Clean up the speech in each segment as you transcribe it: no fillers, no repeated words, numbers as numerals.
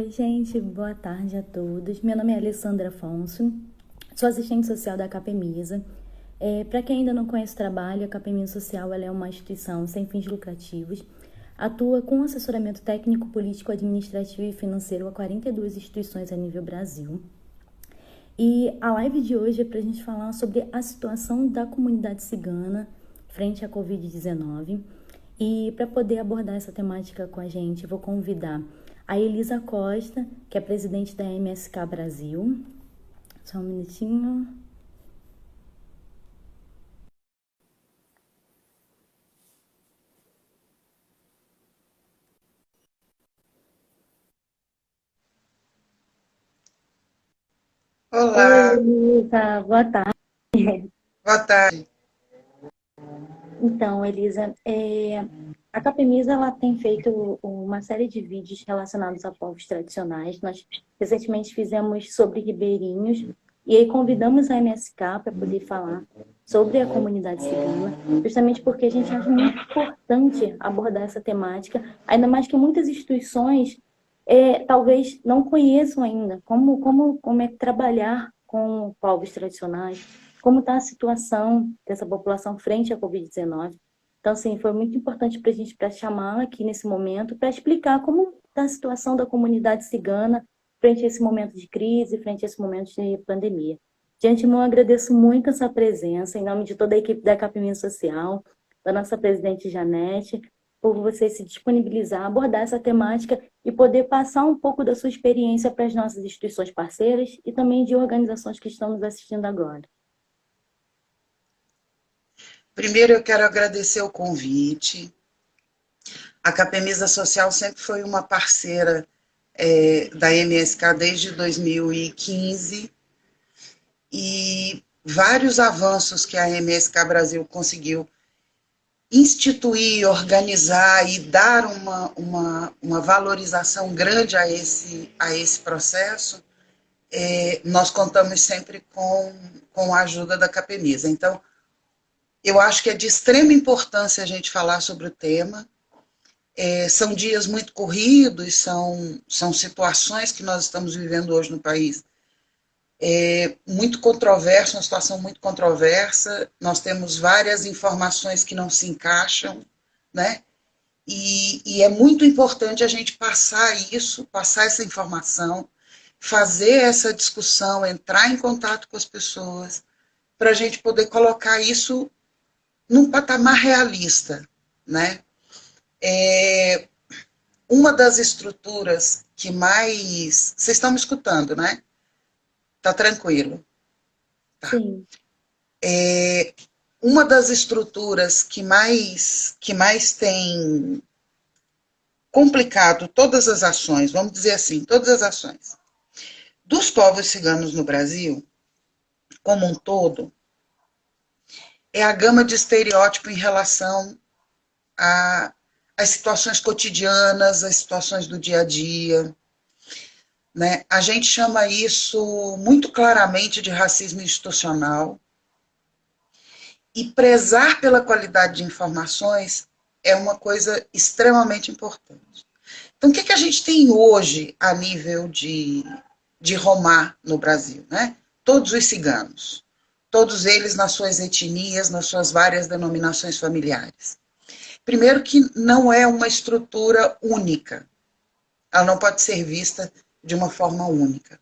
Oi, gente, boa tarde a todos. Meu nome é Alessandra Afonso, sou assistente social da Capemisa. Para quem ainda não conhece o trabalho, a Capemisa Social ela é uma instituição sem fins lucrativos, atua com assessoramento técnico, político, administrativo e financeiro a 42 instituições a nível Brasil. E a live de hoje é para a gente falar sobre a situação da comunidade cigana frente à Covid-19. E para poder abordar essa temática com a gente, vou convidar a Elisa Costa, que é presidente da MSK Brasil. Só um minutinho. Oi, Olá, Elisa, boa tarde. boa tarde. Então, Elisa, a Capemisa ela tem feito uma série de vídeos relacionados a povos tradicionais. Nós recentemente fizemos sobre ribeirinhos e aí convidamos a MSK para poder falar sobre a comunidade cigana, justamente porque a gente acha muito importante abordar essa temática, ainda mais que muitas instituições talvez não conheçam ainda como é trabalhar com povos tradicionais, como está a situação dessa população frente à Covid-19. Então, assim, foi muito importante para a gente para chamar aqui nesse momento para explicar como está a situação da comunidade cigana frente a esse momento de crise, frente a esse momento de pandemia. De antemão, agradeço muito essa presença, em nome de toda a equipe da Capimento Social, da nossa presidente Janete, por você se disponibilizar, abordar essa temática e poder passar um pouco da sua experiência para as nossas instituições parceiras e também de organizações que estão nos assistindo agora. Primeiro eu quero agradecer o convite. A Capemisa Social sempre foi uma parceira da MSK desde 2015 e vários avanços que a MSK Brasil conseguiu instituir, organizar e dar uma valorização grande a esse processo, nós contamos sempre com a ajuda da Capemisa. Então, eu acho que é de extrema importância a gente falar sobre o tema. São dias muito corridos, são situações que nós estamos vivendo hoje no país muito controversa, uma situação muito controversa. Nós temos várias informações que não se encaixam, né? E é muito importante a gente passar isso, passar essa informação, fazer essa discussão, entrar em contato com as pessoas, para a gente poder colocar isso num patamar realista, né? É, uma das estruturas que mais... Vocês estão me escutando, né? Tá tranquilo. Tá. Sim, Uma das estruturas que mais tem complicado todas as ações, vamos dizer assim, todas as ações, dos povos ciganos no Brasil, como um todo, é a gama de estereótipo em relação a, às situações cotidianas, às situações do dia a dia, né? A gente chama isso muito claramente de racismo institucional, e prezar pela qualidade de informações é uma coisa extremamente importante. Então, o que a gente tem hoje a nível de Romá no Brasil? Né? Todos os ciganos, todos eles nas suas etnias, nas suas várias denominações familiares. Primeiro que não é uma estrutura única, ela não pode ser vista de uma forma única.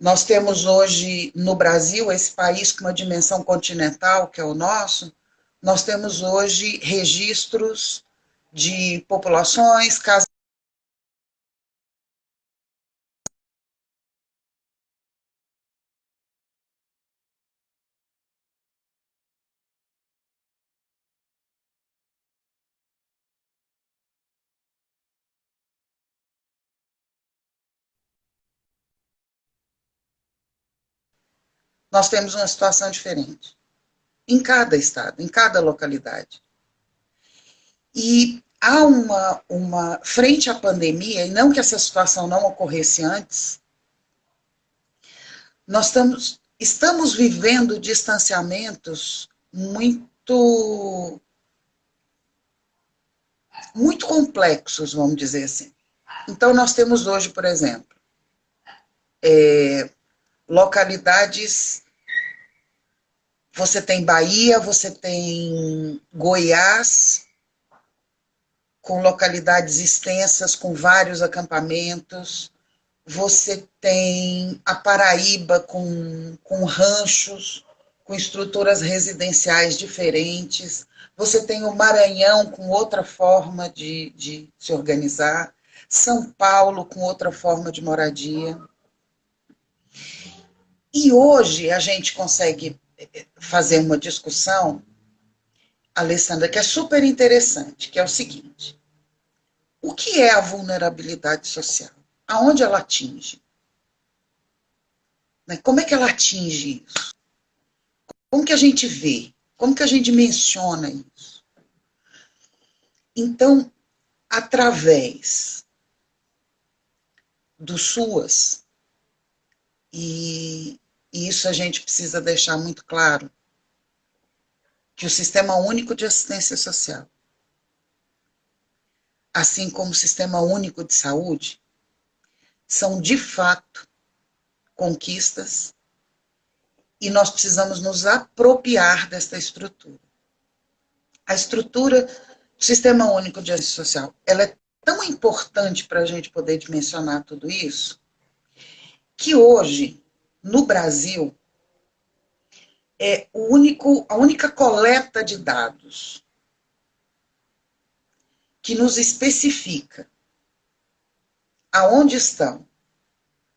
Nós temos hoje no Brasil, esse país com uma dimensão continental, que é o nosso, nós temos hoje registros de populações, casas. Nós temos uma situação diferente em cada estado, em cada localidade. E há frente à pandemia, e não que essa situação não ocorresse antes, nós estamos vivendo distanciamentos muito complexos, vamos dizer assim. Então, nós temos hoje, por exemplo, localidades. Você tem Bahia, você tem Goiás, com localidades extensas, com vários acampamentos. Você tem a Paraíba com ranchos, com estruturas residenciais diferentes. Você tem o Maranhão com outra forma de se organizar. São Paulo com outra forma de moradia. E hoje a gente consegue fazer uma discussão, Alessandra, que é super interessante, que é o seguinte: o que é a vulnerabilidade social? Aonde ela atinge? Como é que ela atinge isso? Como que a gente vê? Como que a gente menciona isso? Então, através do SUAS, e isso a gente precisa deixar muito claro, que o Sistema Único de Assistência Social, assim como o Sistema Único de Saúde, são de fato conquistas e nós precisamos nos apropriar desta estrutura. A estrutura do Sistema Único de Assistência Social, ela é tão importante para a gente poder dimensionar tudo isso, que hoje, no Brasil, é a única coleta de dados que nos especifica aonde estão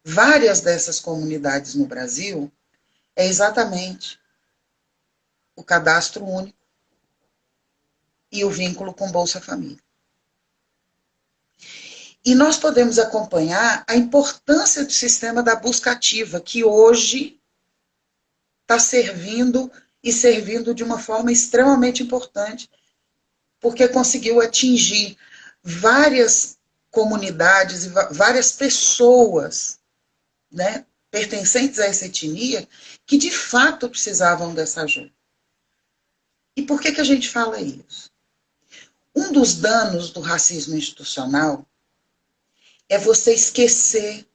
várias dessas comunidades no Brasil é exatamente o cadastro único e o vínculo com Bolsa Família. E nós podemos acompanhar a importância do sistema da busca ativa, que hoje está servindo e servindo de uma forma extremamente importante, porque conseguiu atingir várias comunidades e várias pessoas, né, pertencentes a essa etnia, que de fato precisavam dessa ajuda. E por que a gente fala isso? Um dos danos do racismo institucional é você esquecer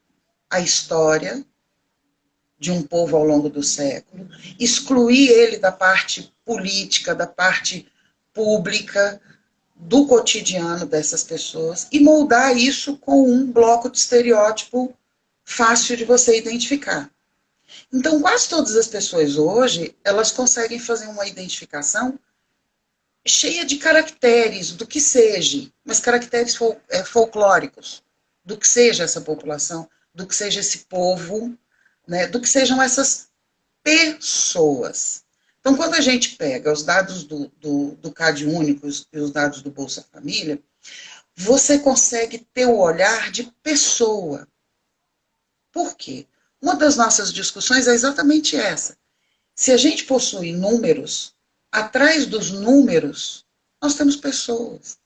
a história de um povo ao longo do século, excluir ele da parte política, da parte pública, do cotidiano dessas pessoas e moldar isso com um bloco de estereótipo fácil de você identificar. Então, quase todas as pessoas hoje, elas conseguem fazer uma identificação cheia de caracteres, do que seja, mas caracteres folclóricos, do que seja essa população, do que seja esse povo, né, do que sejam essas pessoas. Então, quando a gente pega os dados do CAD único e os dados do Bolsa Família, você consegue ter o olhar de pessoa. Por quê? Uma das nossas discussões é exatamente essa. Se a gente possui números, atrás dos números, nós temos pessoas.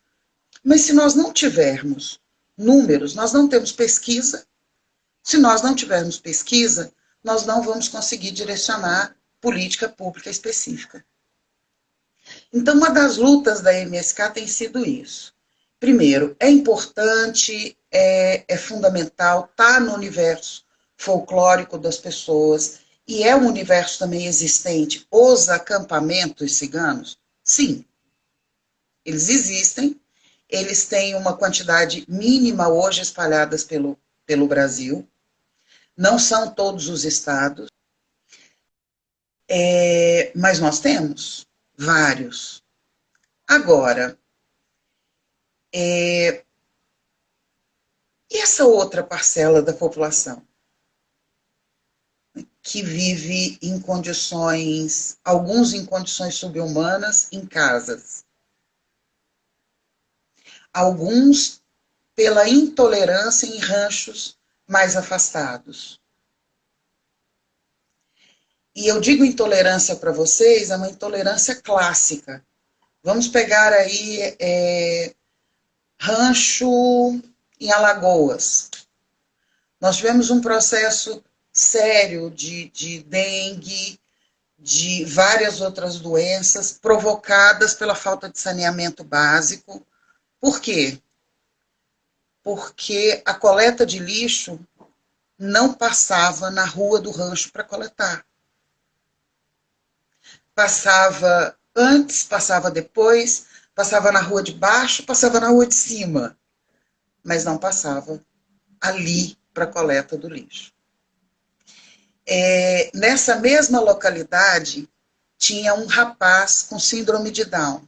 Mas se nós não tivermos números, nós não temos pesquisa. Se nós não tivermos pesquisa, nós não vamos conseguir direcionar política pública específica. Então, uma das lutas da MSK tem sido isso. Primeiro, é importante, é fundamental, está no universo folclórico das pessoas, e é um universo também existente, os acampamentos ciganos? Sim, eles existem, eles têm uma quantidade mínima hoje espalhadas pelo Brasil, não são todos os estados, mas nós temos vários. Agora, e essa outra parcela da população que vive em condições, alguns em condições subhumanas, em casas. Alguns pela intolerância em ranchos mais afastados. E eu digo intolerância para vocês, é uma intolerância clássica. Vamos pegar aí rancho em Alagoas. Nós tivemos um processo sério de dengue, de várias outras doenças provocadas pela falta de saneamento básico. Por quê? porque a coleta de lixo não passava na rua do rancho para coletar. Passava antes, passava depois, passava na rua de baixo, passava na rua de cima, mas não passava ali para a coleta do lixo. Nessa mesma localidade, tinha um rapaz com síndrome de Down.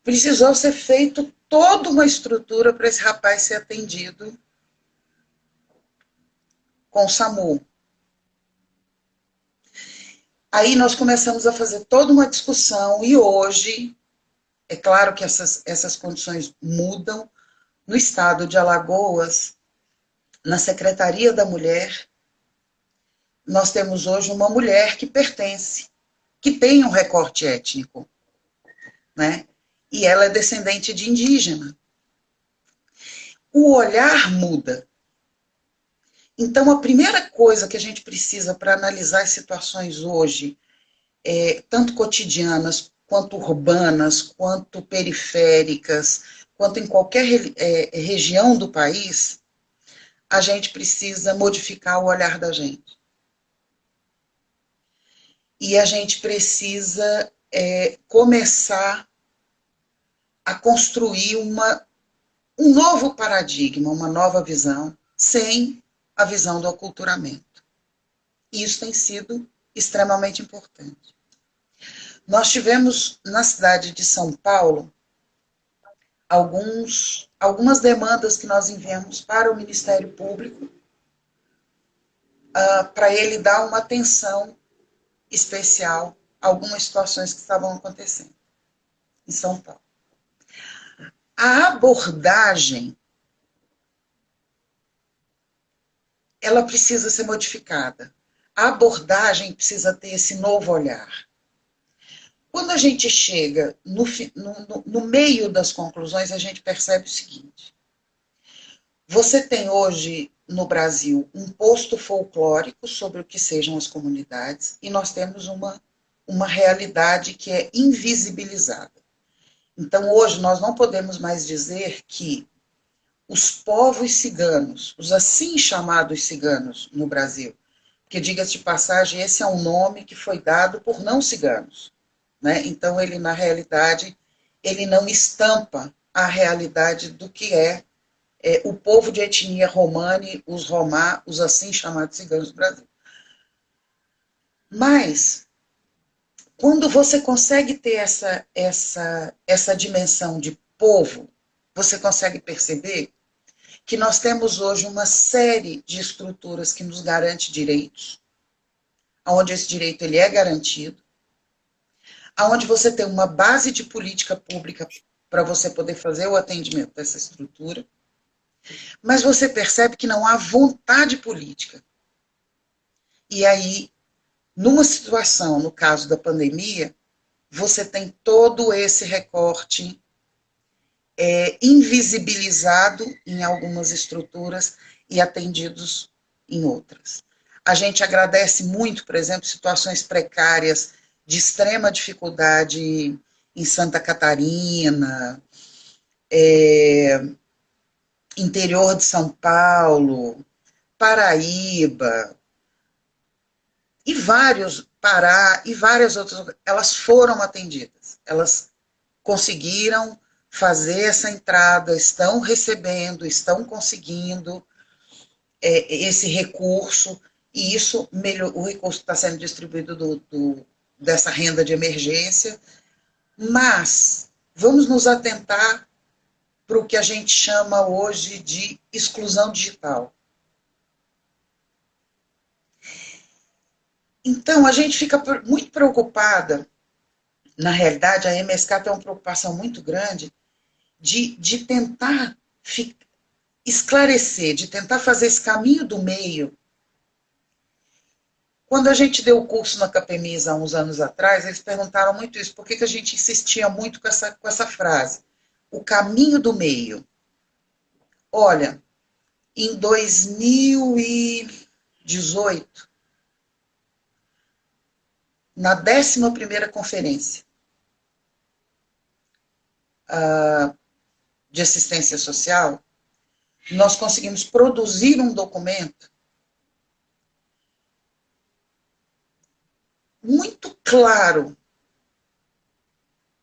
Precisou ser feito toda uma estrutura para esse rapaz ser atendido com o SAMU. Aí nós começamos a fazer toda uma discussão, e hoje, é claro que essas condições mudam. No estado de Alagoas, na Secretaria da Mulher, nós temos hoje uma mulher que pertence, que tem um recorte étnico, né? E ela é descendente de indígena. O olhar muda. Então, a primeira coisa que a gente precisa para analisar as situações hoje, tanto cotidianas, quanto urbanas, quanto periféricas, quanto em qualquer região do país, a gente precisa modificar o olhar da gente. E a gente precisa começar a construir um novo paradigma, uma nova visão, sem a visão do aculturamento. E isso tem sido extremamente importante. Nós tivemos, na cidade de São Paulo, algumas demandas que nós enviamos para o Ministério Público, para ele dar uma atenção especial a algumas situações que estavam acontecendo em São Paulo. A abordagem, ela precisa ser modificada. A abordagem precisa ter esse novo olhar. Quando a gente chega no meio das conclusões, a gente percebe o seguinte: você tem hoje no Brasil um posto folclórico sobre o que sejam as comunidades, e nós temos uma realidade que é invisibilizada. Então, hoje, nós não podemos mais dizer que os povos ciganos, os assim chamados ciganos no Brasil, porque, diga-se de passagem, esse é um nome que foi dado por não ciganos, né? Então, ele, na realidade, ele não estampa a realidade do que é o povo de etnia romani, os romá, os assim chamados ciganos do Brasil. Mas, quando você consegue ter essa dimensão de povo, você consegue perceber que nós temos hoje uma série de estruturas que nos garante direitos, onde esse direito ele é garantido, onde você tem uma base de política pública para você poder fazer o atendimento dessa estrutura, mas você percebe que não há vontade política. E aí, numa situação, no caso da pandemia, você tem todo esse recorte invisibilizado em algumas estruturas e atendidos em outras. A gente agradece muito, por exemplo, situações precárias de extrema dificuldade em Santa Catarina, interior de São Paulo, Paraíba, e Pará, e várias outras, elas foram atendidas, elas conseguiram fazer essa entrada, estão recebendo, estão conseguindo esse recurso, e isso, o recurso está sendo distribuído dessa renda de emergência, mas vamos nos atentar para o que a gente chama hoje de exclusão digital. Então, a gente fica muito preocupada, na realidade, a MSK tem uma preocupação muito grande de tentar esclarecer, de tentar fazer esse caminho do meio. Quando a gente deu o curso na Capemisa há uns anos atrás, eles perguntaram muito isso, por que a gente insistia muito com essa frase? O caminho do meio. Olha, em 2018, na 11ª conferência de Assistência Social, nós conseguimos produzir um documento muito claro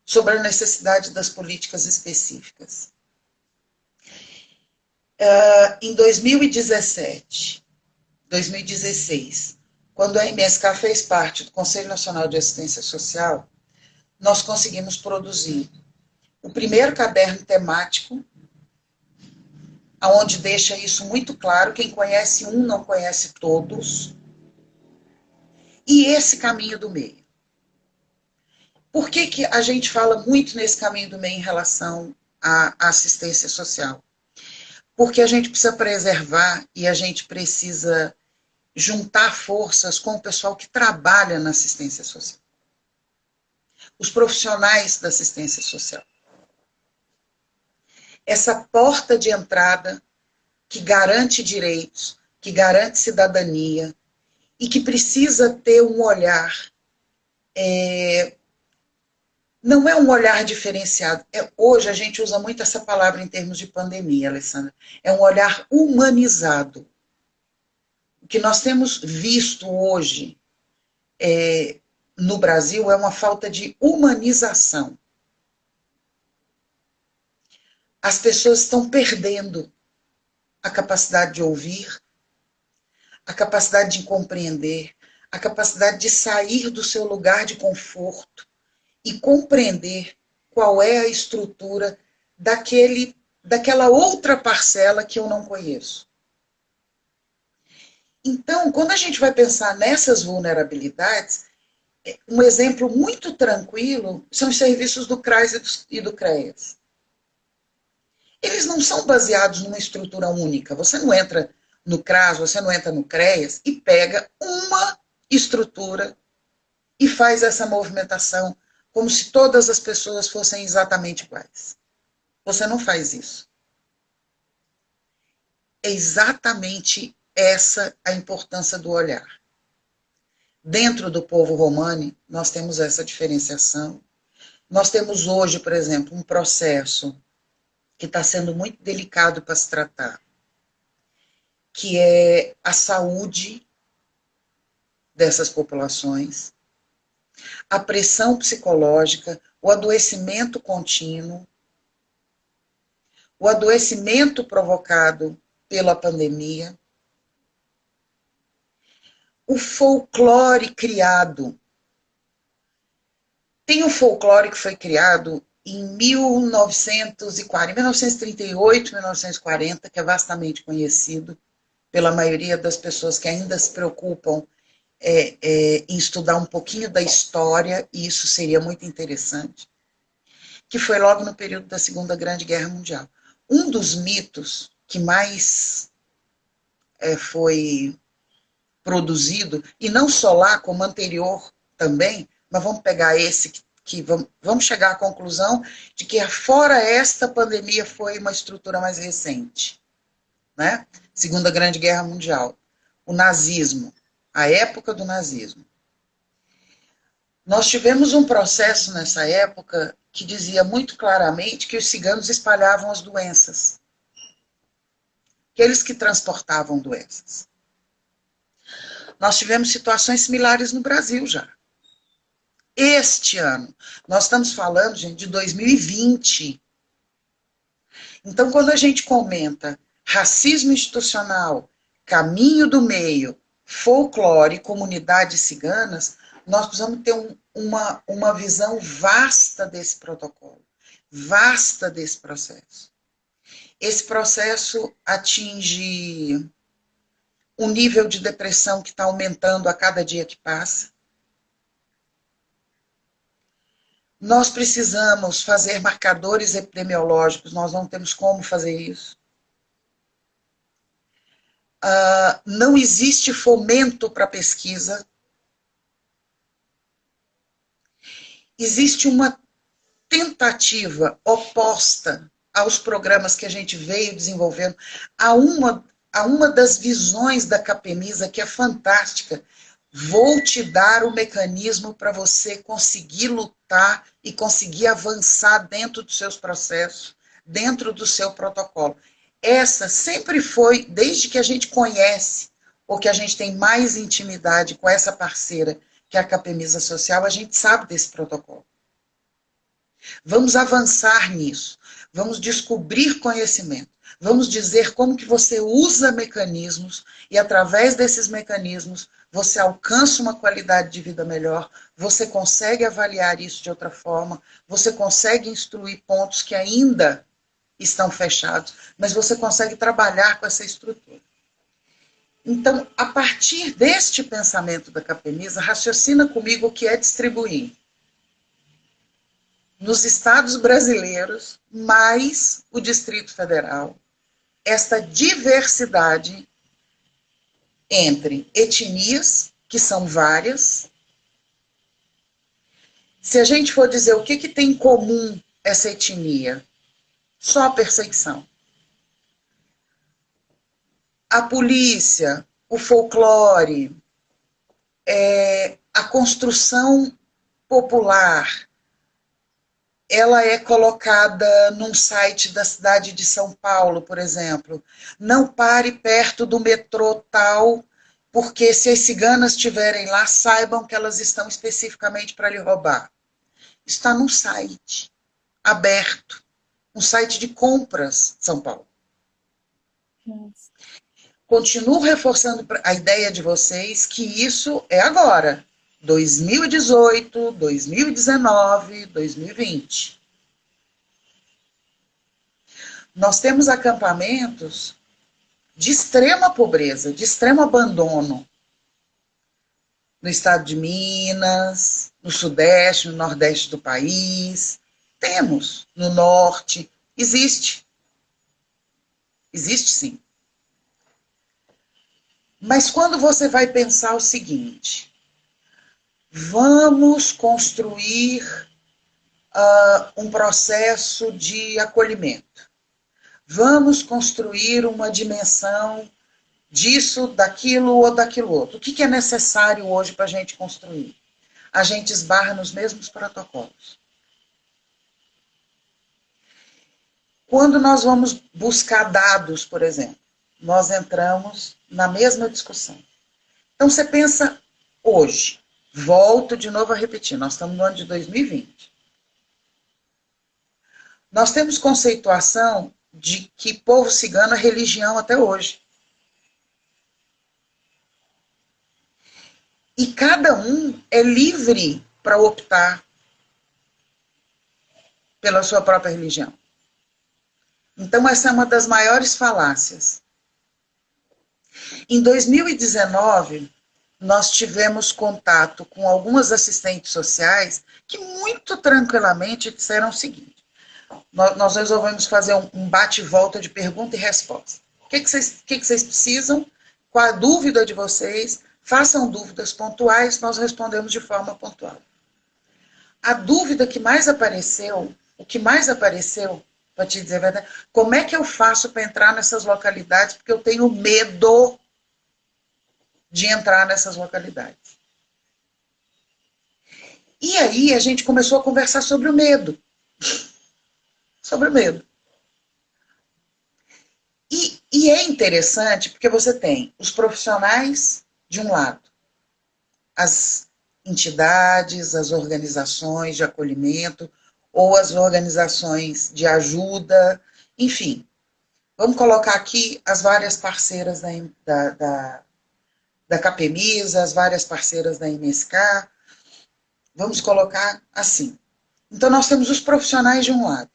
sobre a necessidade das políticas específicas. Em 2017, 2016, quando a MSK fez parte do Conselho Nacional de Assistência Social, nós conseguimos produzir o primeiro caderno temático, onde deixa isso muito claro, quem conhece um não conhece todos, e esse caminho do meio. Por que a gente fala muito nesse caminho do meio em relação à assistência social? Porque a gente precisa preservar e a gente precisa juntar forças com o pessoal que trabalha na assistência social. Os profissionais da assistência social. Essa porta de entrada que garante direitos, que garante cidadania e que precisa ter um olhar, não é um olhar diferenciado. Hoje a gente usa muito essa palavra em termos de pandemia, Alessandra. É um olhar humanizado. O que nós temos visto hoje no Brasil é uma falta de humanização. As pessoas estão perdendo a capacidade de ouvir, a capacidade de compreender, a capacidade de sair do seu lugar de conforto e compreender qual é a estrutura daquela outra parcela que eu não conheço. Então, quando a gente vai pensar nessas vulnerabilidades, um exemplo muito tranquilo são os serviços do CRAS e do CREAS. Eles não são baseados numa estrutura única. Você não entra no CRAS, você não entra no CREAS e pega uma estrutura e faz essa movimentação como se todas as pessoas fossem exatamente iguais. Você não faz isso. É exatamente essa a importância do olhar. Dentro do povo romani, nós temos essa diferenciação. Nós temos hoje, por exemplo, um processo que está sendo muito delicado para se tratar, que é a saúde dessas populações, a pressão psicológica, o adoecimento contínuo, o adoecimento provocado pela pandemia, o folclore criado. Tem um folclore que foi criado em 1938, 1940, que é vastamente conhecido pela maioria das pessoas que ainda se preocupam em estudar um pouquinho da história, e isso seria muito interessante, que foi logo no período da Segunda Grande Guerra Mundial. Um dos mitos que mais foi produzido, e não só lá, como anterior também, mas vamos pegar esse que vamos chegar à conclusão de que fora esta pandemia foi uma estrutura mais recente, né? Segunda Grande Guerra Mundial, o nazismo, a época do nazismo. Nós tivemos um processo nessa época que dizia muito claramente que os ciganos espalhavam as doenças, aqueles que transportavam doenças. Nós tivemos situações similares no Brasil já. Este ano, nós estamos falando, gente, de 2020. Então, quando a gente comenta racismo institucional, caminho do meio, folclore, comunidades ciganas, nós precisamos ter uma visão vasta desse protocolo, vasta desse processo. Esse processo atinge um nível de depressão que está aumentando a cada dia que passa. Nós precisamos fazer marcadores epidemiológicos, nós não temos como fazer isso. Não existe fomento para pesquisa. Existe uma tentativa oposta aos programas que a gente veio desenvolvendo, a uma das visões da Capemisa, que é fantástica. Vou te dar o mecanismo para você conseguir lutar e conseguir avançar dentro dos seus processos, dentro do seu protocolo. Essa sempre foi, desde que a gente conhece, ou que a gente tem mais intimidade com essa parceira, que é a Capemisa Social, a gente sabe desse protocolo. Vamos avançar nisso, vamos descobrir conhecimento, vamos dizer como que você usa mecanismos e através desses mecanismos você alcança uma qualidade de vida melhor, você consegue avaliar isso de outra forma, você consegue instruir pontos que ainda estão fechados, mas você consegue trabalhar com essa estrutura. Então, a partir deste pensamento da Capemisa, raciocina comigo o que é distribuir nos estados brasileiros, mais o Distrito Federal, esta diversidade entre etnias, que são várias. Se a gente for dizer o que tem em comum essa etnia, só a perseguição. A polícia, o folclore, a construção popular, ela é colocada num site da cidade de São Paulo, por exemplo. Não pare perto do metrô tal, porque se as ciganas estiverem lá, saibam que elas estão especificamente para lhe roubar. Está num site aberto, um site de compras de São Paulo. Nossa. Continuo reforçando a ideia de vocês que isso é agora. 2018, 2019, 2020. Nós temos acampamentos de extrema pobreza, de extremo abandono. No estado de Minas, no sudeste, no nordeste do país. Temos no norte. Existe. Existe sim. Mas quando você vai pensar o seguinte, vamos construir um processo de acolhimento. Vamos construir uma dimensão disso, daquilo ou daquilo outro. O que é necessário hoje para a gente construir? A gente esbarra nos mesmos protocolos. Quando nós vamos buscar dados, por exemplo, nós entramos na mesma discussão. Então, você pensa hoje, volto de novo a repetir, nós estamos no ano de 2020. Nós temos conceituação de que povo cigano é religião até hoje. E cada um é livre para optar pela sua própria religião. Então, essa é uma das maiores falácias. Em 2019, nós tivemos contato com algumas assistentes sociais que muito tranquilamente disseram o seguinte, nós resolvemos fazer um bate-volta de pergunta e resposta. O que vocês precisam? Qual a dúvida de vocês? Façam dúvidas pontuais, nós respondemos de forma pontual. A dúvida que mais apareceu, o que mais apareceu, para te dizer a verdade, como é que eu faço para entrar nessas localidades? Porque eu tenho medo de entrar nessas localidades. E aí a gente começou a conversar sobre o medo. Sobre o medo. E é interessante porque você tem os profissionais de um lado, as entidades, as organizações de acolhimento, ou as organizações de ajuda, enfim. Vamos colocar aqui as várias parceiras da Capemisa, as várias parceiras da MSK. Vamos colocar assim. Então, nós temos os profissionais de um lado.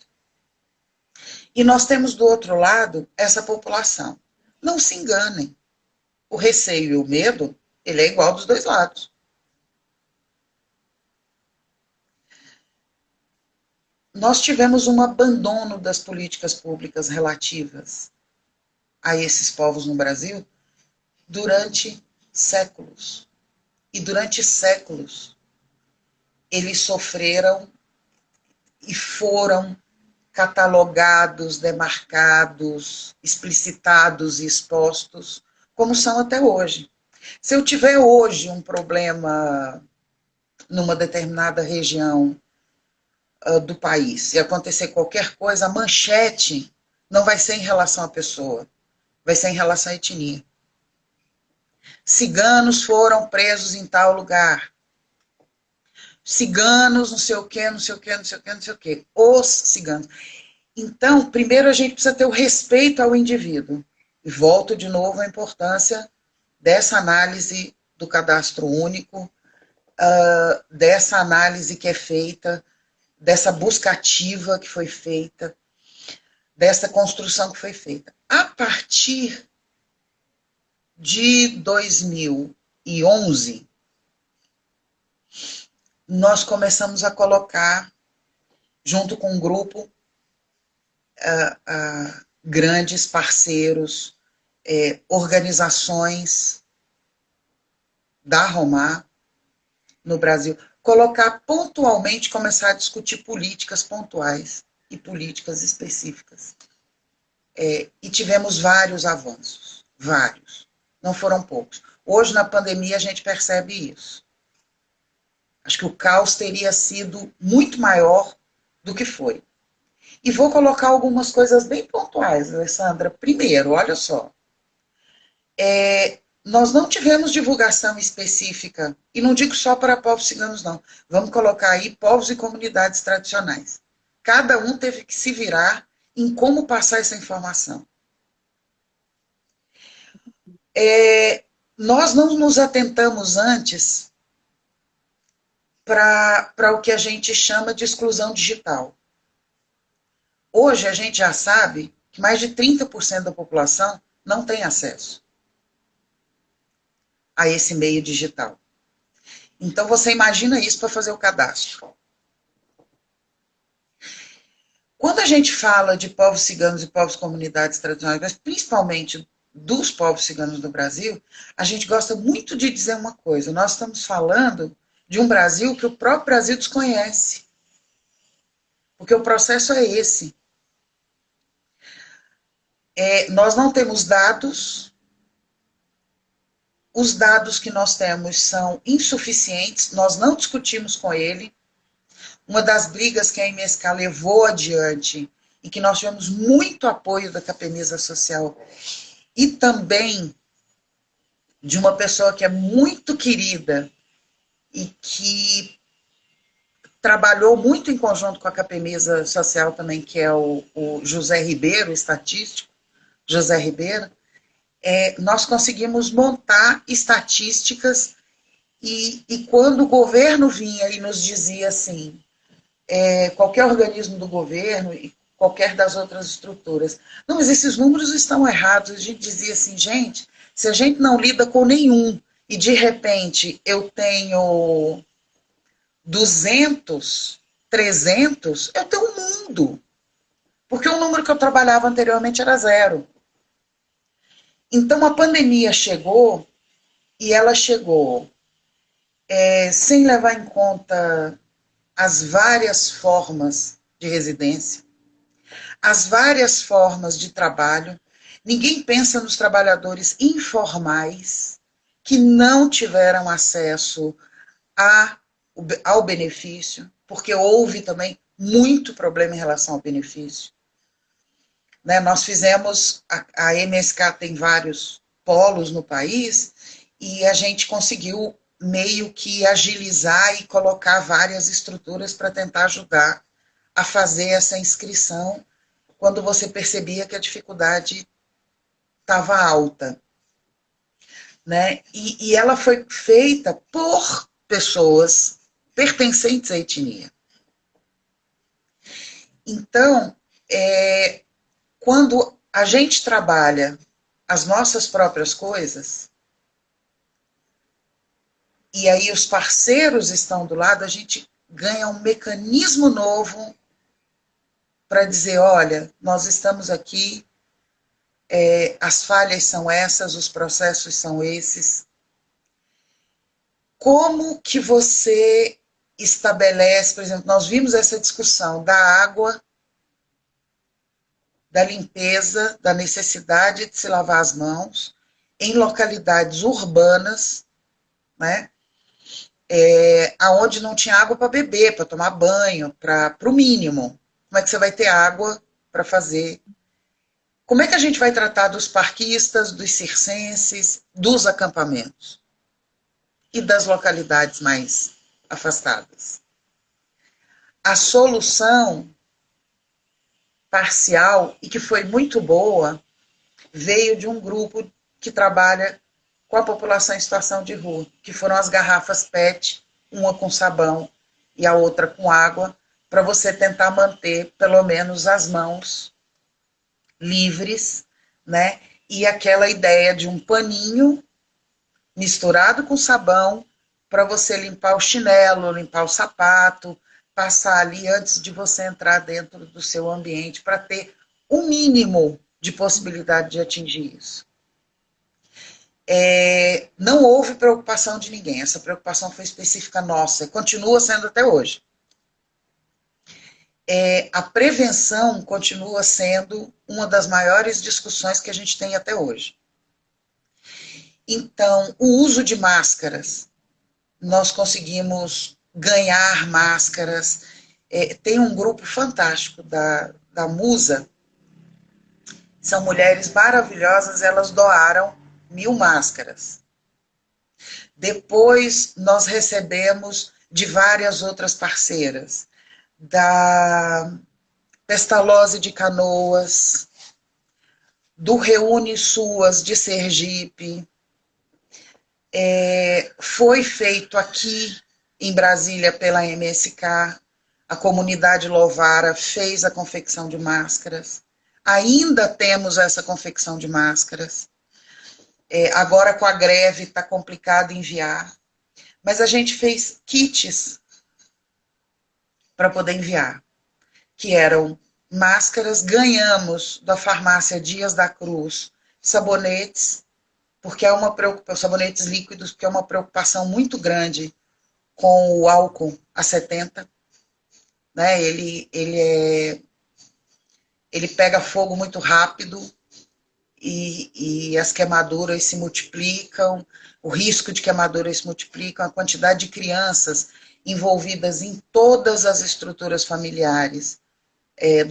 E nós temos do outro lado essa população. Não se enganem. O receio e o medo, ele é igual dos dois lados. Nós tivemos um abandono das políticas públicas relativas a esses povos no Brasil durante séculos. E durante séculos, eles sofreram e foram catalogados, demarcados, explicitados e expostos, como são até hoje. Se eu tiver hoje um problema numa determinada região do país, se acontecer qualquer coisa, a manchete não vai ser em relação à pessoa, vai ser em relação à etnia. Ciganos foram presos em tal lugar. Ciganos, não sei o quê, não sei o quê, não sei o quê, não sei o quê. Os ciganos. Então, primeiro a gente precisa ter o respeito ao indivíduo. E volto de novo à importância dessa análise do cadastro único, dessa análise que é feita, dessa busca ativa que foi feita, dessa construção que foi feita. A partir de 2011, nós começamos a colocar, junto com um grupo, grandes parceiros, organizações da Romar no Brasil, colocar pontualmente, começar a discutir políticas pontuais e políticas específicas. E tivemos vários avanços, vários, não foram poucos. Hoje, na pandemia, a gente percebe isso. Acho que o caos teria sido muito maior do que foi. E vou colocar algumas coisas bem pontuais, Alessandra. Primeiro, olha só. Nós não tivemos divulgação específica, e não digo só para povos ciganos, não. Vamos colocar aí povos e comunidades tradicionais. Cada um teve que se virar em como passar essa informação. Nós não nos atentamos antes para o que a gente chama de exclusão digital. Hoje a gente já sabe que mais de 30% da população não tem acesso a esse meio digital. Então você imagina isso para fazer o cadastro. Quando a gente fala de povos ciganos e povos comunidades tradicionais, mas principalmente dos povos ciganos do Brasil, a gente gosta muito de dizer uma coisa. Nós estamos falando de um Brasil que o próprio Brasil desconhece. Porque o processo é esse. Nós não temos dados. Os dados que nós temos são insuficientes. Nós não discutimos com ele. Uma das brigas que a MSK levou adiante e que nós tivemos muito apoio da Capemisa Social e também de uma pessoa que é muito querida e que trabalhou muito em conjunto com a Capemisa Social também, que é o José Ribeiro, estatístico, José Ribeiro, nós conseguimos montar estatísticas e quando o governo vinha e nos dizia assim, qualquer organismo do governo e qualquer das outras estruturas, não, mas esses números estão errados, a gente dizia assim, gente, se a gente não lida com nenhum e de repente eu tenho 200, 300, eu tenho um mundo. Porque o número que eu trabalhava anteriormente era 0. Então a pandemia chegou e ela chegou sem levar em conta as várias formas de residência, as várias formas de trabalho. Ninguém pensa nos trabalhadores informais que não tiveram acesso ao benefício, porque houve também muito problema em relação ao benefício. Né? Nós fizemos, a MSK tem vários polos no país, e a gente conseguiu meio que agilizar e colocar várias estruturas para tentar ajudar a fazer essa inscrição quando você percebia que a dificuldade estava alta. Né? E ela foi feita por pessoas pertencentes à etnia. Então, quando a gente trabalha as nossas próprias coisas, e aí os parceiros estão do lado, a gente ganha um mecanismo novo para dizer, olha, nós estamos aqui, as falhas são essas, os processos são esses. Como que você estabelece, por exemplo, nós vimos essa discussão da água, da limpeza, da necessidade de se lavar as mãos em localidades urbanas, né? aonde não tinha água para beber, para tomar banho, para o mínimo. Como é que você vai ter água para fazer? Como é que a gente vai tratar dos parquistas, dos circenses, dos acampamentos e das localidades mais afastadas? A solução parcial, e que foi muito boa, veio de um grupo que trabalha com a população em situação de rua, que foram as garrafas PET, uma com sabão e a outra com água, para você tentar manter pelo menos as mãos livres, né? E aquela ideia de um paninho misturado com sabão para você limpar o chinelo, limpar o sapato, passar ali antes de você entrar dentro do seu ambiente, para ter o mínimo de possibilidade de atingir isso. Não houve preocupação de ninguém, essa preocupação foi específica nossa, e continua sendo até hoje. A prevenção continua sendo uma das maiores discussões que a gente tem até hoje. Então, o uso de máscaras, nós conseguimos ganhar máscaras. Tem um grupo fantástico da Musa, são mulheres maravilhosas, elas doaram 1000 máscaras. Depois nós recebemos de várias outras parceiras, da Pestalozzi de Canoas, do Reúne Suas de Sergipe. Foi feito aqui em Brasília pela MSK, a comunidade Lovara fez a confecção de máscaras. Ainda temos essa confecção de máscaras. Agora com a greve está complicado enviar. Mas a gente fez kits para poder enviar, que eram máscaras. Ganhamos da farmácia Dias da Cruz sabonetes, porque é uma preocupação, sabonetes líquidos, porque é uma preocupação muito grande com o álcool A70, né? Ele pega fogo muito rápido e as queimaduras se multiplicam, o risco de queimaduras se multiplica, a quantidade de crianças envolvidas em todas as estruturas familiares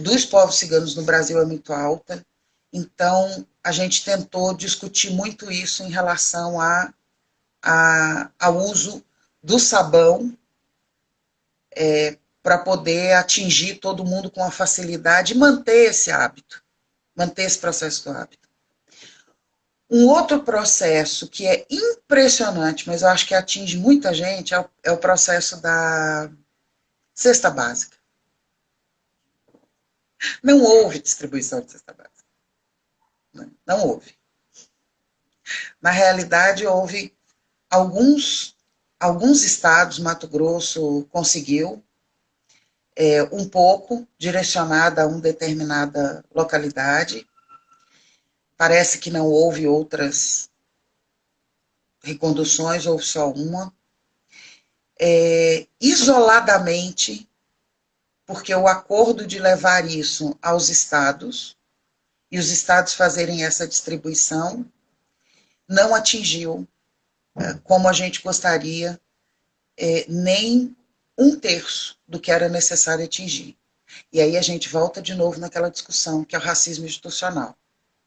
dos povos ciganos no Brasil é muito alta. Então, a gente tentou discutir muito isso em relação ao uso do sabão para poder atingir todo mundo com a facilidade e manter esse hábito, manter esse processo do hábito. Um outro processo que é impressionante, mas eu acho que atinge muita gente, é o processo da cesta básica. Não houve distribuição de cesta básica. Não houve. Na realidade, houve alguns estados, Mato Grosso conseguiu, um pouco, direcionada a uma determinada localidade. Parece que não houve outras reconduções, houve só uma. Isoladamente, porque o acordo de levar isso aos estados, e os estados fazerem essa distribuição, não atingiu, como a gente gostaria, nem 1/3 do que era necessário atingir. E aí a gente volta de novo naquela discussão, que é o racismo institucional.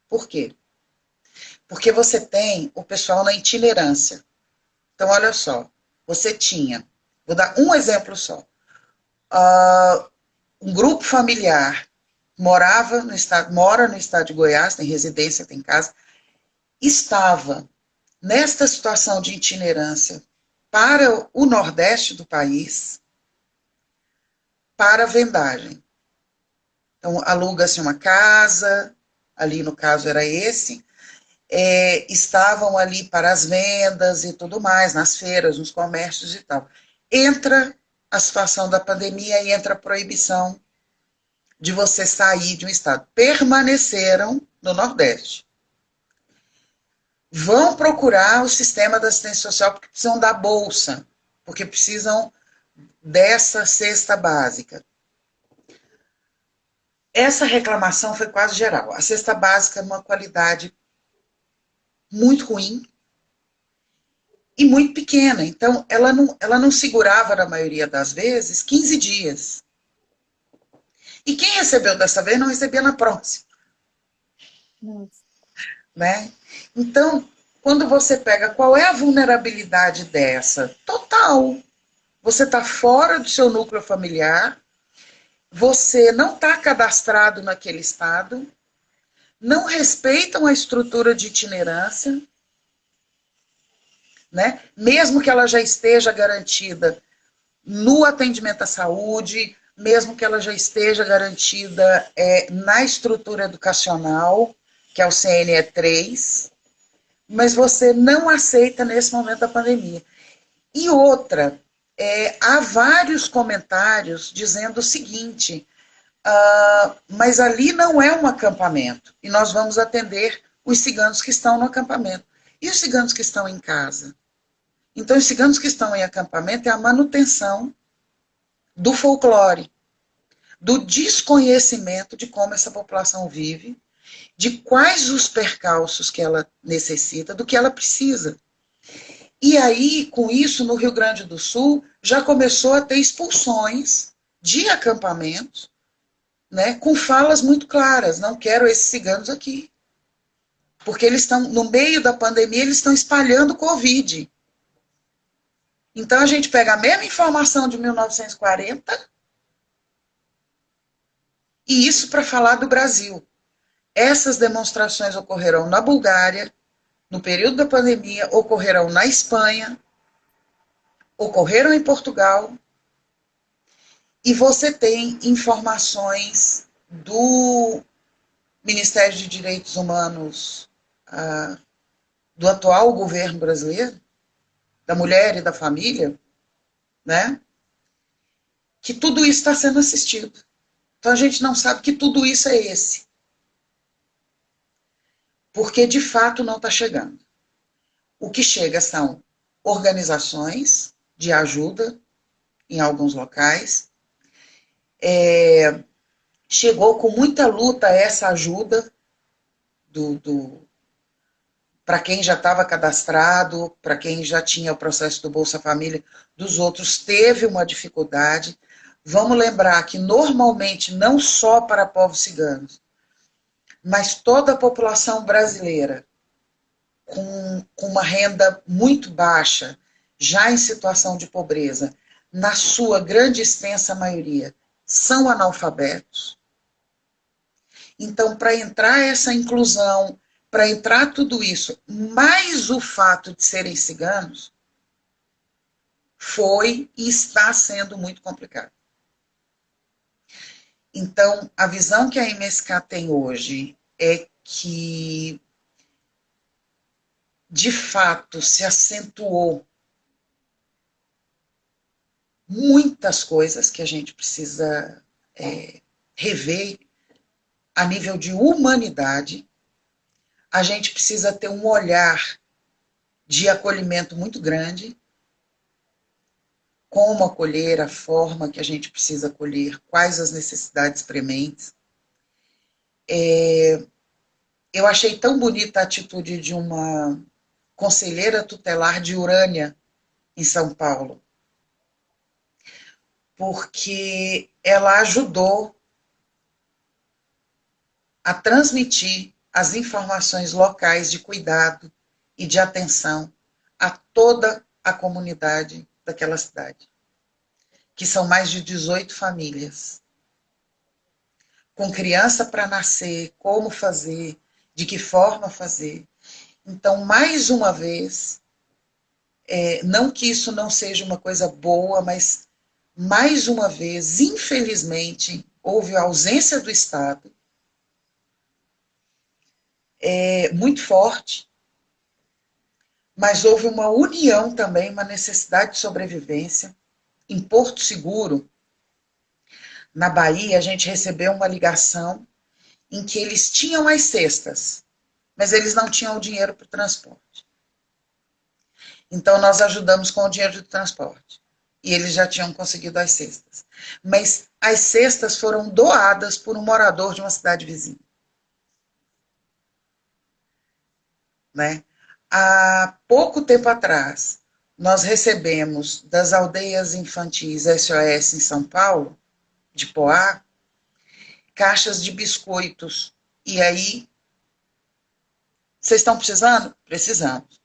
Por quê? Porque você tem o pessoal na itinerância. Então, olha só, você tinha, vou dar um exemplo só, um grupo familiar mora no estado de Goiás, tem residência, tem casa, estava nesta situação de itinerância para o Nordeste do país, para vendagem. Então, aluga-se uma casa, ali no caso era esse, estavam ali para as vendas e tudo mais, nas feiras, nos comércios e tal. Entra a situação da pandemia e entra a proibição de você sair de um estado. Permaneceram no Nordeste. Vão procurar o sistema da assistência social porque precisam da bolsa, porque precisam dessa cesta básica. Essa reclamação foi quase geral. A cesta básica é uma qualidade muito ruim e muito pequena. Então, ela não segurava, na maioria das vezes, 15 dias. E quem recebeu dessa vez não recebia na próxima. Nossa. Né? Então, quando você pega qual é a vulnerabilidade dessa? Total. Você está fora do seu núcleo familiar, você não está cadastrado naquele estado, não respeitam a estrutura de itinerância, né? Mesmo que ela já esteja garantida no atendimento à saúde, mesmo que ela já esteja garantida na estrutura educacional, que é o CNE3, mas você não aceita nesse momento da pandemia. E outra, há vários comentários dizendo o seguinte, mas ali não é um acampamento, e nós vamos atender os ciganos que estão no acampamento. E os ciganos que estão em casa? Então, os ciganos que estão em acampamento é a manutenção do folclore, do desconhecimento de como essa população vive, de quais os percalços que ela necessita, do que ela precisa. E aí, com isso, no Rio Grande do Sul, já começou a ter expulsões de acampamentos, né, com falas muito claras, não quero esses ciganos aqui. Porque eles estão, no meio da pandemia, eles estão espalhando Covid. Então, a gente pega a mesma informação de 1940 e isso para falar do Brasil. Essas demonstrações ocorrerão na Bulgária, no período da pandemia, ocorrerão na Espanha, ocorreram em Portugal, e você tem informações do Ministério de Direitos Humanos do atual governo brasileiro, da mulher e da família, né? Que tudo isso está sendo assistido. Então a gente não sabe que tudo isso é esse. Porque de fato não está chegando. O que chega são organizações de ajuda em alguns locais. Chegou com muita luta essa ajuda para quem já estava cadastrado, para quem já tinha o processo do Bolsa Família, dos outros teve uma dificuldade. Vamos lembrar que normalmente não só para povos ciganos, mas toda a população brasileira com uma renda muito baixa, já em situação de pobreza, na sua grande extensa maioria, são analfabetos. Então, para entrar essa inclusão, para entrar tudo isso, mais o fato de serem ciganos, foi e está sendo muito complicado. Então, a visão que a MSK tem hoje é que, de fato, se acentuou muitas coisas que a gente precisa rever a nível de humanidade. A gente precisa ter um olhar de acolhimento muito grande, como acolher, a forma que a gente precisa acolher, quais as necessidades prementes. Eu achei tão bonita a atitude de uma conselheira tutelar de Urânia, em São Paulo, porque ela ajudou a transmitir as informações locais de cuidado e de atenção a toda a comunidade daquela cidade, que são mais de 18 famílias, com criança para nascer, como fazer, de que forma fazer. Então, mais uma vez, não que isso não seja uma coisa boa, mas mais uma vez, infelizmente, houve a ausência do Estado, muito forte, mas houve uma união também, uma necessidade de sobrevivência. Em Porto Seguro, na Bahia, a gente recebeu uma ligação em que eles tinham as cestas, mas eles não tinham o dinheiro para o transporte. Então, nós ajudamos com o dinheiro do transporte. E eles já tinham conseguido as cestas. Mas as cestas foram doadas por um morador de uma cidade vizinha. Né? Há pouco tempo atrás, nós recebemos das aldeias infantis SOS em São Paulo, de Poá, caixas de biscoitos. E aí, vocês estão precisando? Precisamos.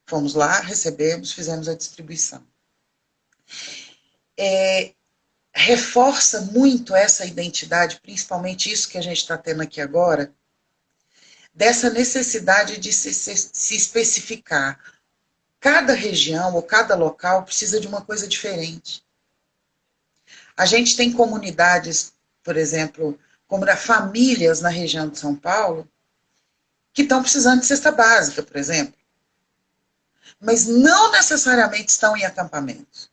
Fomos lá, recebemos, fizemos a distribuição. Reforça muito essa identidade, principalmente isso que a gente está tendo aqui agora, dessa necessidade de se especificar. Cada região ou cada local precisa de uma coisa diferente. A gente tem comunidades, por exemplo, como famílias na região de São Paulo, que estão precisando de cesta básica, por exemplo. Mas não necessariamente estão em acampamentos.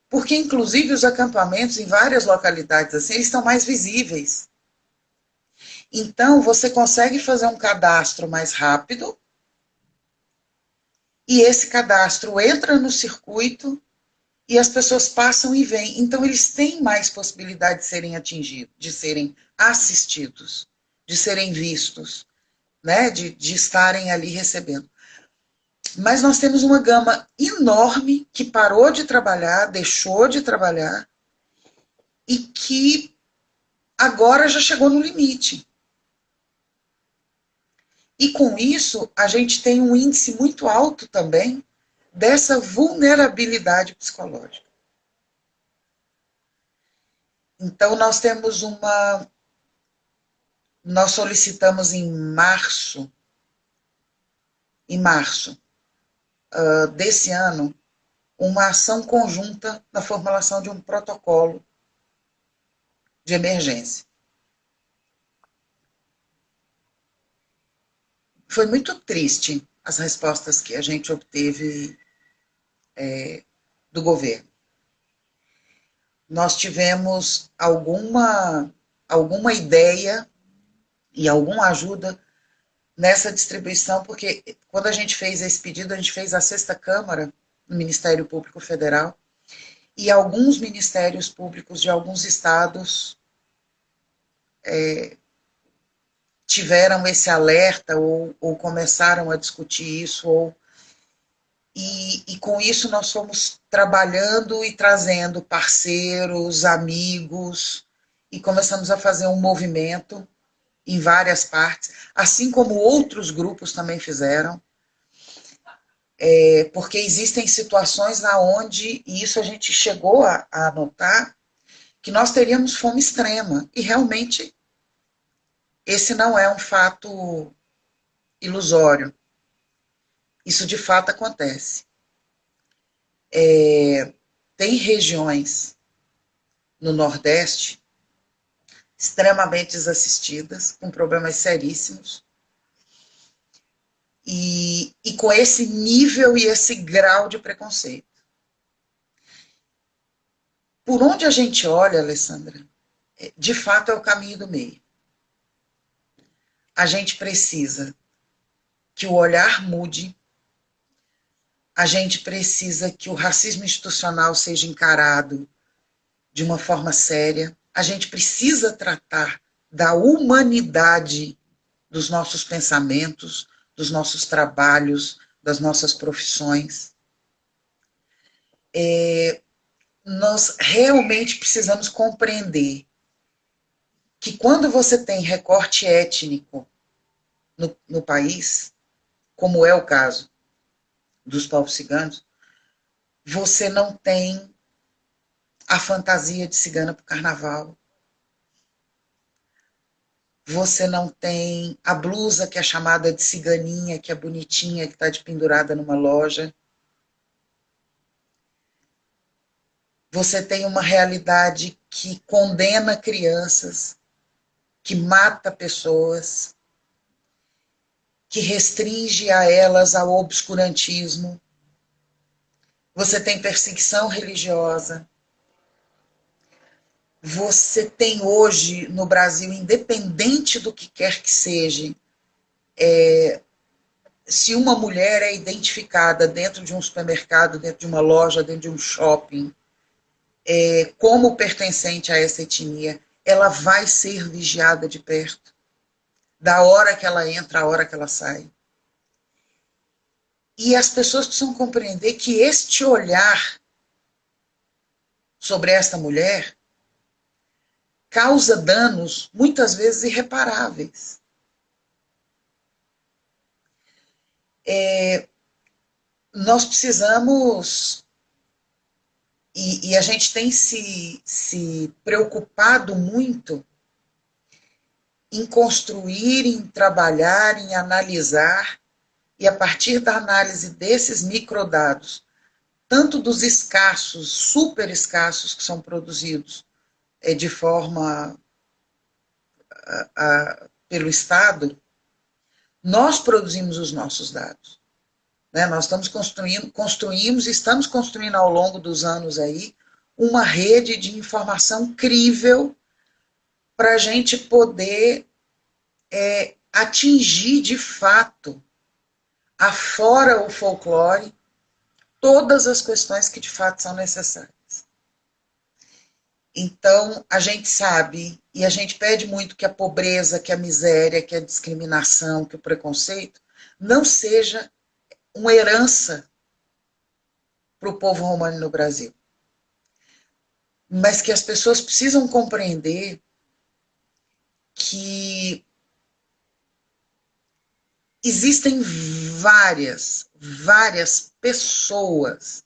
Porque, inclusive, os acampamentos em várias localidades assim, eles estão mais visíveis. Então, você consegue fazer um cadastro mais rápido e esse cadastro entra no circuito e as pessoas passam e vêm. Então, eles têm mais possibilidade de serem atingidos, de serem assistidos, de serem vistos, né? de estarem ali recebendo. Mas nós temos uma gama enorme que parou de trabalhar, deixou de trabalhar e que agora já chegou no limite. E com isso, a gente tem um índice muito alto também dessa vulnerabilidade psicológica. Então, nós solicitamos em março desse ano, uma ação conjunta na formulação de um protocolo de emergência. Foi muito triste as respostas que a gente obteve do governo. Nós tivemos alguma ideia e alguma ajuda nessa distribuição, porque quando a gente fez esse pedido, a gente fez a 6ª Câmara no Ministério Público Federal e alguns ministérios públicos de alguns estados tiveram esse alerta ou começaram a discutir isso, e com isso nós fomos trabalhando e trazendo parceiros, amigos, e começamos a fazer um movimento em várias partes, assim como outros grupos também fizeram, porque existem situações onde, e isso a gente chegou a notar, que nós teríamos fome extrema, e realmente esse não é um fato ilusório. Isso de fato acontece. Tem regiões no Nordeste extremamente desassistidas, com problemas seríssimos, e com esse nível e esse grau de preconceito. Por onde a gente olha, Alessandra, de fato é o caminho do meio. A gente precisa que o olhar mude, a gente precisa que o racismo institucional seja encarado de uma forma séria, a gente precisa tratar da humanidade dos nossos pensamentos, dos nossos trabalhos, das nossas profissões. Nós realmente precisamos compreender que quando você tem recorte étnico no país, como é o caso dos povos ciganos, você não tem a fantasia de cigana para o carnaval. Você não tem a blusa que é chamada de ciganinha, que é bonitinha, que está pendurada numa loja. Você tem uma realidade que condena crianças, que mata pessoas, que restringe a elas ao obscurantismo. Você tem perseguição religiosa. Você tem hoje no Brasil, independente do que quer que seja, se uma mulher é identificada dentro de um supermercado, dentro de uma loja, dentro de um shopping, como pertencente a essa etnia, ela vai ser vigiada de perto, da hora que ela entra à hora que ela sai. E as pessoas precisam compreender que este olhar sobre esta mulher causa danos, muitas vezes irreparáveis. Nós precisamos, e a gente tem se preocupado muito em construir, em trabalhar, em analisar, e a partir da análise desses microdados, tanto dos escassos, super escassos que são produzidos de forma pelo Estado, nós produzimos os nossos dados. Né? Nós estamos construindo ao longo dos anos aí uma rede de informação crível para a gente poder atingir de fato, afora o folclore, todas as questões que de fato são necessárias. Então, a gente sabe, e a gente pede muito que a pobreza, que a miséria, que a discriminação, que o preconceito não seja uma herança para o povo romano no Brasil. Mas que as pessoas precisam compreender que existem várias pessoas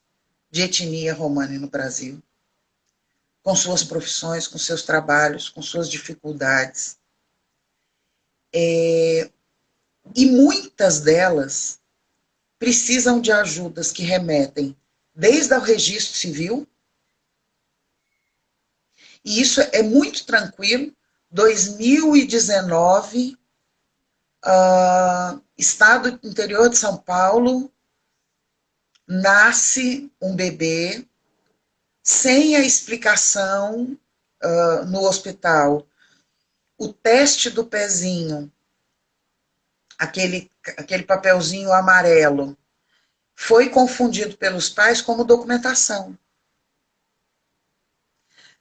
de etnia romana no Brasil, com suas profissões, com seus trabalhos, com suas dificuldades. E muitas delas precisam de ajudas que remetem desde o registro civil, e isso é muito tranquilo. 2019, Estado do interior de São Paulo, nasce um bebê sem a explicação no hospital. O teste do pezinho, aquele papelzinho amarelo, foi confundido pelos pais como documentação.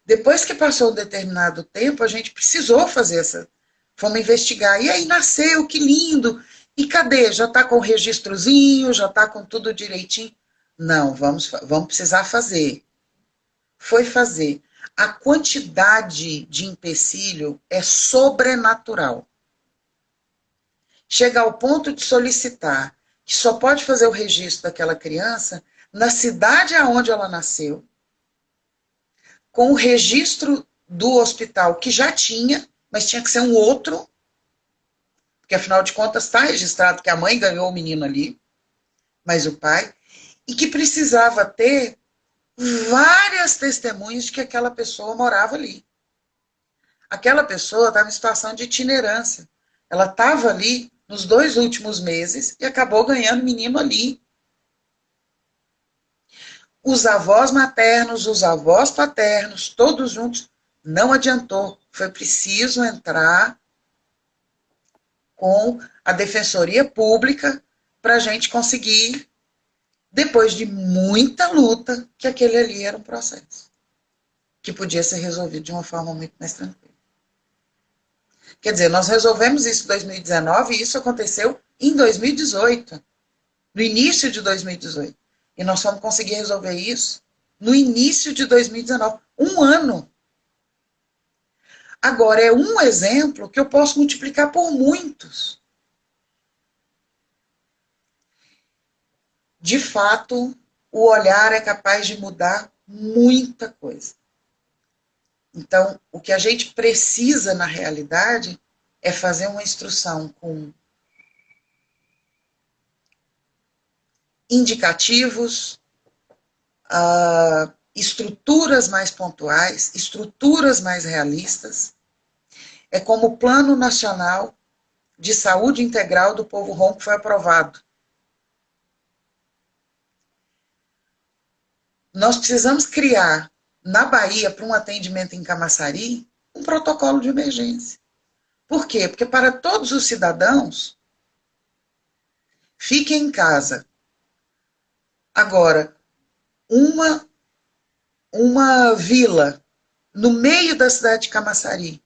Depois que passou um determinado tempo, a gente precisou fazer fomos investigar. E aí nasceu, que lindo. E cadê? Já está com o registrozinho, já está com tudo direitinho? Não, vamos precisar fazer. Foi fazer. A quantidade de empecilho é sobrenatural. Chega ao ponto de solicitar que só pode fazer o registro daquela criança na cidade aonde ela nasceu, com o registro do hospital que já tinha, mas tinha que ser um outro, porque afinal de contas está registrado que a mãe ganhou o menino ali, mas o pai, e que precisava ter várias testemunhas de que aquela pessoa morava ali. Aquela pessoa estava em situação de itinerância. Ela estava ali nos 2 últimos meses e acabou ganhando o menino ali. Os avós maternos, os avós paternos, todos juntos, não adiantou. Foi preciso entrar com a Defensoria Pública para a gente conseguir, depois de muita luta, que aquele ali era um processo que podia ser resolvido de uma forma muito mais tranquila. Quer dizer, nós resolvemos isso em 2019 e isso aconteceu em 2018, no início de 2018. E nós vamos conseguir resolver isso no início de 2019, um ano. Agora, é um exemplo que eu posso multiplicar por muitos. De fato, o olhar é capaz de mudar muita coisa. Então, o que a gente precisa, na realidade, é fazer uma instrução com indicativos, estruturas mais pontuais, estruturas mais realistas. É como o Plano Nacional de Saúde Integral do Povo Rom que foi aprovado. Nós precisamos criar, na Bahia, para um atendimento em Camaçari, um protocolo de emergência. Por quê? Porque para todos os cidadãos, fiquem em casa. Agora, uma vila no meio da cidade de Camaçari,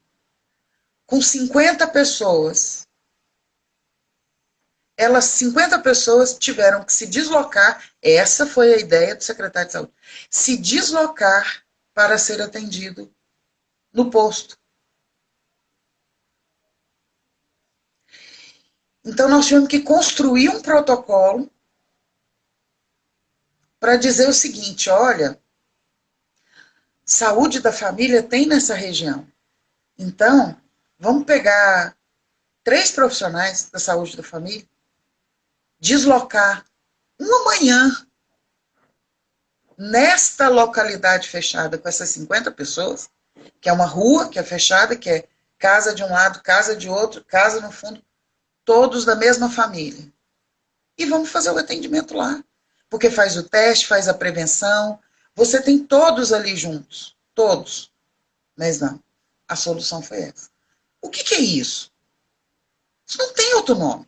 com 50 pessoas, elas, 50 pessoas, tiveram que se deslocar, essa foi a ideia do secretário de saúde, se deslocar para ser atendido no posto. Então, nós tivemos que construir um protocolo para dizer o seguinte, olha, saúde da família tem nessa região. Então, vamos pegar 3 profissionais da saúde da família, deslocar uma manhã nesta localidade fechada com essas 50 pessoas, que é uma rua que é fechada, que é casa de um lado, casa de outro, casa no fundo, todos da mesma família. E vamos fazer o atendimento lá. Porque faz o teste, faz a prevenção, você tem todos ali juntos, todos. Mas não, a solução foi essa. O que é isso? Isso não tem outro nome.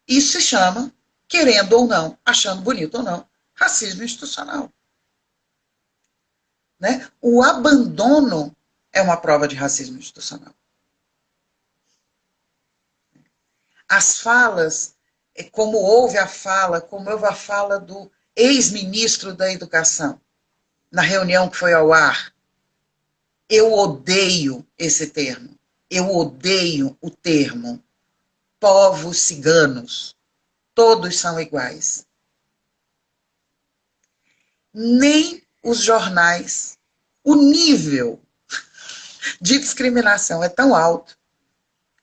Isso se chama, querendo ou não, achando bonito ou não, racismo institucional. Né? O abandono é uma prova de racismo institucional. As falas, como houve a fala, como houve a fala do ex-ministro da Educação, na reunião que foi ao ar, eu odeio esse termo. Eu odeio o termo povos ciganos. Todos são iguais. Nem os jornais, o nível de discriminação é tão alto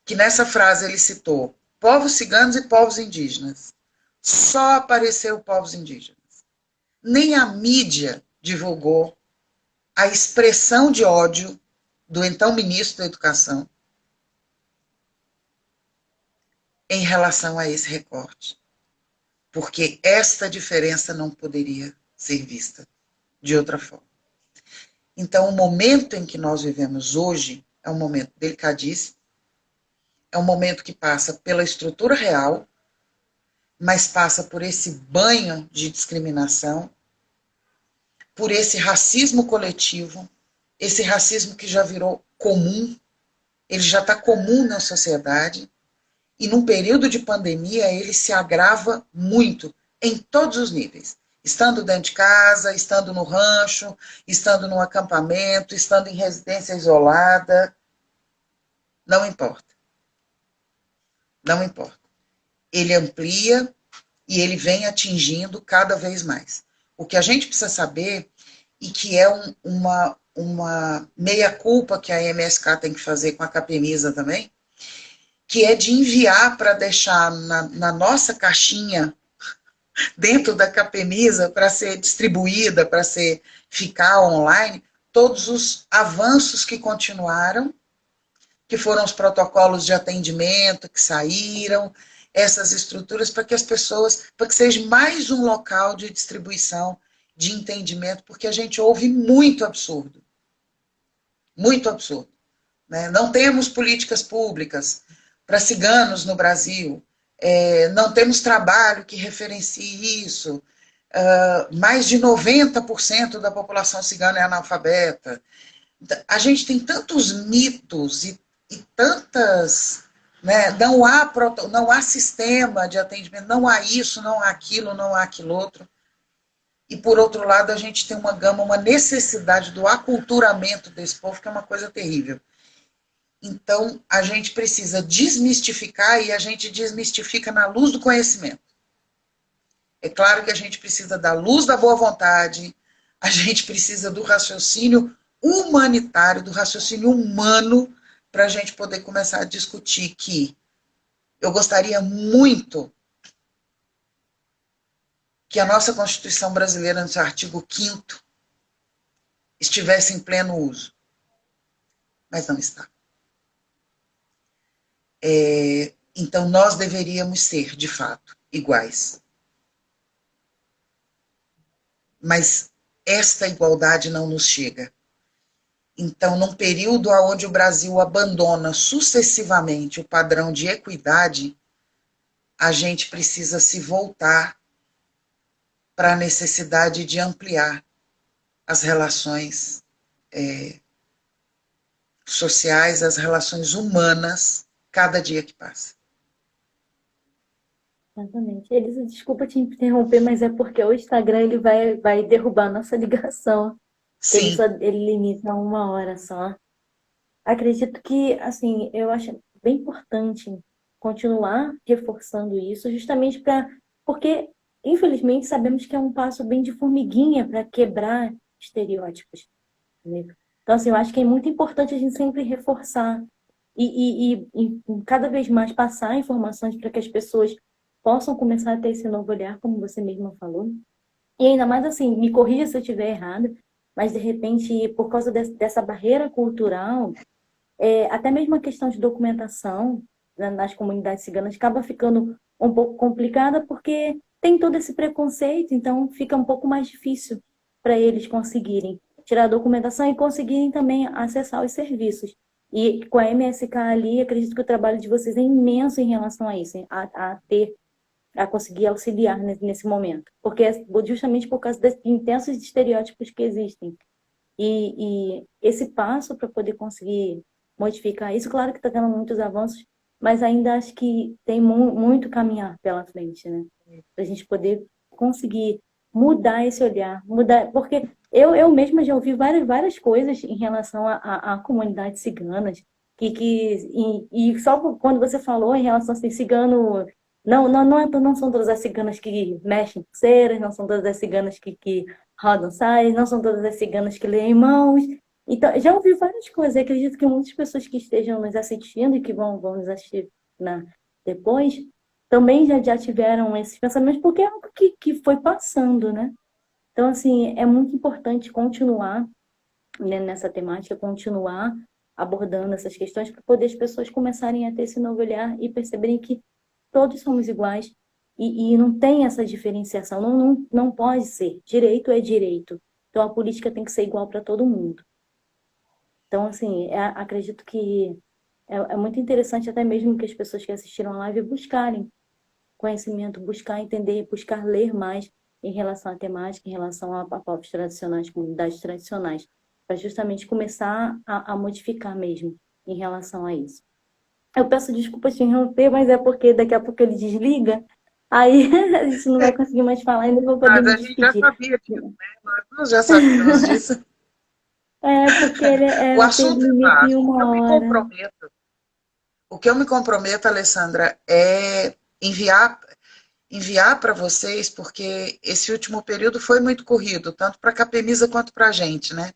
que nessa frase ele citou povos ciganos e povos indígenas. Só apareceu povos indígenas. Nem a mídia divulgou a expressão de ódio do então ministro da Educação em relação a esse recorte. Porque esta diferença não poderia ser vista de outra forma. Então, o momento em que nós vivemos hoje é um momento delicadíssimo, é um momento que passa pela estrutura real, mas passa por esse banho de discriminação, por esse racismo coletivo, esse racismo que já virou comum, ele já está comum na sociedade, e num período de pandemia ele se agrava muito, em todos os níveis. Estando dentro de casa, estando no rancho, estando num acampamento, estando em residência isolada, não importa. Não importa. Ele amplia e ele vem atingindo cada vez mais. O que a gente precisa saber, e que é uma meia-culpa que a MSK tem que fazer com a Capemisa também, que é de enviar para deixar na nossa caixinha, dentro da Capemisa, para ser distribuída, para ficar online, todos os avanços que continuaram, que foram os protocolos de atendimento que saíram, essas estruturas, para que as pessoas, para que seja mais um local de distribuição, de entendimento, porque a gente ouve muito absurdo. Muito absurdo. Né? Não temos políticas públicas para ciganos no Brasil, não temos trabalho que referencie isso, mais de 90% da população cigana é analfabeta. A gente tem tantos mitos e tantas... Né? Não há sistema de atendimento, não há isso, não há aquilo, não há aquilo outro. E, por outro lado, a gente tem uma gama, uma necessidade do aculturamento desse povo, que é uma coisa terrível. Então, a gente precisa desmistificar, e a gente desmistifica na luz do conhecimento. É claro que a gente precisa da luz da boa vontade, a gente precisa do raciocínio humanitário, do raciocínio humano, para a gente poder começar a discutir que eu gostaria muito que a nossa Constituição brasileira, no seu artigo 5º, estivesse em pleno uso. Mas não está. Então, nós deveríamos ser, de fato, iguais. Mas esta igualdade não nos chega. Então, num período onde o Brasil abandona sucessivamente o padrão de equidade, a gente precisa se voltar para a necessidade de ampliar as relações sociais, as relações humanas, cada dia que passa. Exatamente. Elisa, desculpa te interromper, mas é porque o Instagram ele vai derrubar a nossa ligação, que Sim, ele limita a 1 hora só. Acredito que, assim, eu acho bem importante continuar reforçando isso, justamente porque, infelizmente, sabemos que é um passo bem de formiguinha para quebrar estereótipos, né? Então, assim, eu acho que é muito importante a gente sempre reforçar e cada vez mais passar informações para que as pessoas possam começar a ter esse novo olhar, como você mesma falou. E ainda mais assim, me corrija se eu estiver errada, mas de repente, por causa dessa barreira cultural, até mesmo a questão de documentação, né, nas comunidades ciganas acaba ficando um pouco complicada porque tem todo esse preconceito, então fica um pouco mais difícil para eles conseguirem tirar a documentação e conseguirem também acessar os serviços. E com a MSK ali, acredito que o trabalho de vocês é imenso em relação a isso, a conseguir auxiliar nesse momento. Porque é justamente por causa desses intensos estereótipos que existem. E esse passo para poder conseguir modificar isso, claro que está tendo muitos avanços, mas ainda acho que tem muito caminhar pela frente, né? Para a gente poder conseguir mudar esse olhar, mudar, porque eu mesma já ouvi várias coisas em relação à comunidade ciganas, e só quando você falou em relação a assim, cigano, não são todas as ciganas que mexem pulseiras, não são todas as ciganas que rodam saias, não são todas as ciganas que leem mãos. Então, já ouvi várias coisas. Eu acredito que muitas pessoas que estejam nos assistindo e que vão nos assistir depois também já tiveram esses pensamentos, porque é algo que foi passando, né? Então, assim, é muito importante continuar, né, nessa temática, continuar abordando essas questões para poder as pessoas começarem a ter esse novo olhar e perceberem que todos somos iguais e não tem essa diferenciação, não pode ser. Direito é direito. Então a política tem que ser igual para todo mundo. Então, assim, acredito que é muito interessante até mesmo que as pessoas que assistiram a live buscarem conhecimento, buscar entender, buscar ler mais em relação à temática, em relação a povos tradicionais, comunidades tradicionais, para justamente começar a modificar mesmo em relação a isso. Eu peço desculpa te interromper, mas é porque daqui a pouco ele desliga, aí a gente não vai conseguir mais falar e não vou poder mas me a gente já despedir. sabia disso, né? Nós já sabíamos disso. É, porque ele O tem assunto é limite em vasto. 1 hora. O que eu me comprometo, Alessandra, é enviar para vocês, porque esse último período foi muito corrido, tanto para a Capemisa quanto para a gente, né?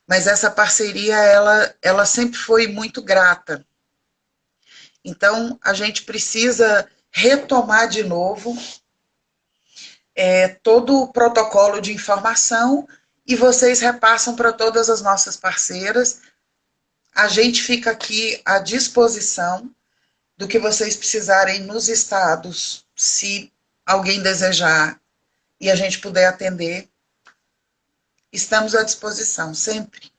Mas essa parceria, ela sempre foi muito grata. Então, a gente precisa retomar de novo todo o protocolo de informação e vocês repassam para todas as nossas parceiras. A gente fica aqui à disposição do que vocês precisarem nos estados, se alguém desejar e a gente puder atender, estamos à disposição, sempre.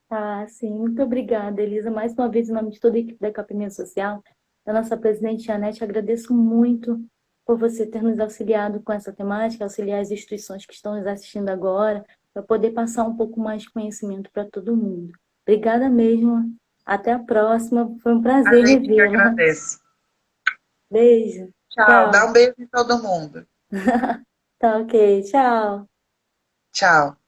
Ah, sim, muito obrigada, Elisa. Mais uma vez, em nome de toda a equipe da Capimento Social, da nossa presidente Janete, agradeço muito por você ter nos auxiliado com essa temática, auxiliar as instituições que estão nos assistindo agora, para poder passar um pouco mais de conhecimento para todo mundo. Obrigada mesmo. Até a próxima. Foi um A prazer gente que revê-la. agradece. Beijo. Tchau, dá Tchau. um beijo em todo mundo. Tá ok. Tchau. Tchau.